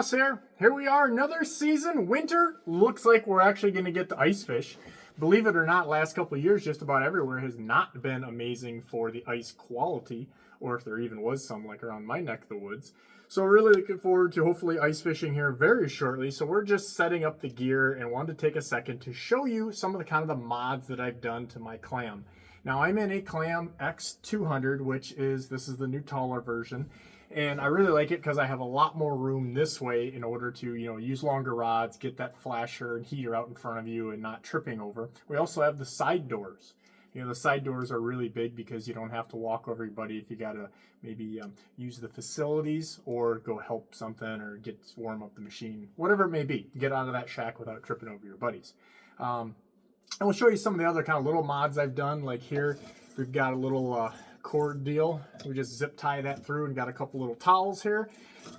Ross here. Here we are, another season. Winter looks like we're actually going to get to ice fish. Believe it or not, last couple of years, just about everywhere has not been amazing for the ice quality, or if there even was some, like around my neck of the woods. So really looking forward to hopefully ice fishing here very shortly. So we're just setting up the gear and wanted to take a second to show you some of the kind of the mods that I've done to my clam. Now I'm in a Clam X200, which is, this is the new taller version. And I really like it because I have a lot more room this way in order to, use longer rods, get that flasher and heater out in front of you and not tripping over. We also have the side doors. The side doors are really big because you don't have to walk everybody if you got to maybe use the facilities or go help something or warm up the machine, whatever it may be. Get out of that shack without tripping over your buddies. And we'll show you some of the other kind of little mods I've done. Like here, we've got a little cord deal. We just zip tie that through and got a couple little towels here.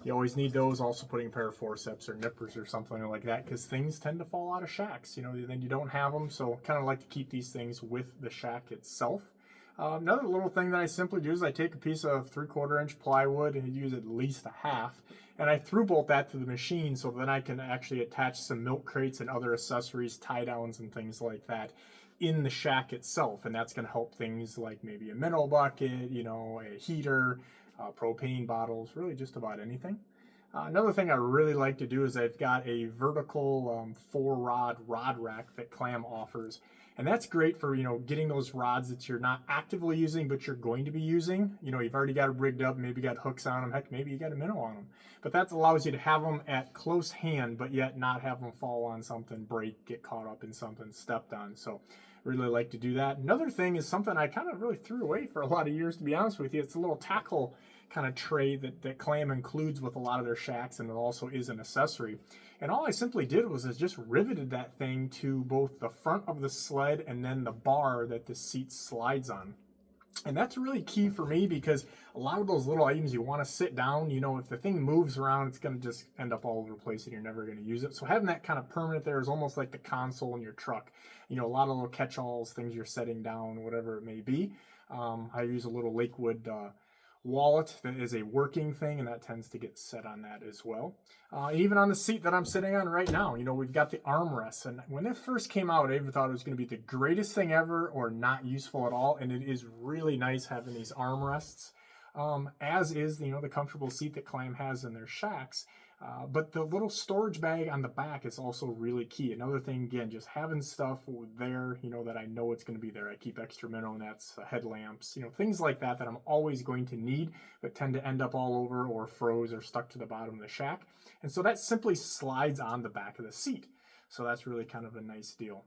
You always need those. Also putting a pair of forceps or nippers or something like that because things tend to fall out of shacks. Then you don't have them. So kind of like to keep these things with the shack itself. Another little thing that I simply do is I take a piece of 3/4 inch plywood and use at least a half, and I through bolt that to the machine so then I can actually attach some milk crates and other accessories, tie downs and things like that in the shack itself, and that's going to help things like maybe a minnow bucket, a heater, propane bottles, really just about anything. Another thing I really like to do is I've got a vertical 4-rod rod rack that Clam offers. And that's great for, getting those rods that you're not actively using, but you're going to be using. You've already got them rigged up, maybe got hooks on them, heck, maybe you got a minnow on them. But that allows you to have them at close hand, but yet not have them fall on something, break, get caught up in something, stepped on. So really like to do that. Another thing is something I kind of really threw away for a lot of years, to be honest with you. It's a little tackle kind of tray that Clam includes with a lot of their shacks, and it also is an accessory. And all I simply did was just riveted that thing to both the front of the sled and then the bar that the seat slides on. And that's really key for me because a lot of those little items you want to sit down, if the thing moves around, it's going to just end up all over the place and you're never going to use it. So having that kind of permanent there is almost like the console in your truck. A lot of little catch-alls, things you're setting down, whatever it may be. I use a little Lakewood wallet that is a working thing, and that tends to get set on that as well. Even on the seat that I'm sitting on right now, we've got the armrests, and when it first came out, I even thought it was going to be the greatest thing ever or not useful at all, and it is really nice having these armrests, as is the comfortable seat that Clam has in their shacks. But the little storage bag on the back is also really key. Another thing, again, just having stuff there, that I know it's going to be there. I keep extra minnow nets, headlamps, things like that I'm always going to need, but tend to end up all over or froze or stuck to the bottom of the shack. And so that simply slides on the back of the seat. So that's really kind of a nice deal.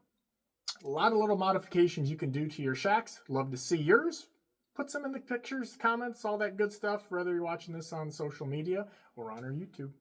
A lot of little modifications you can do to your shacks. Love to see yours. Put some in the pictures, comments, all that good stuff, whether you're watching this on social media or on our YouTube.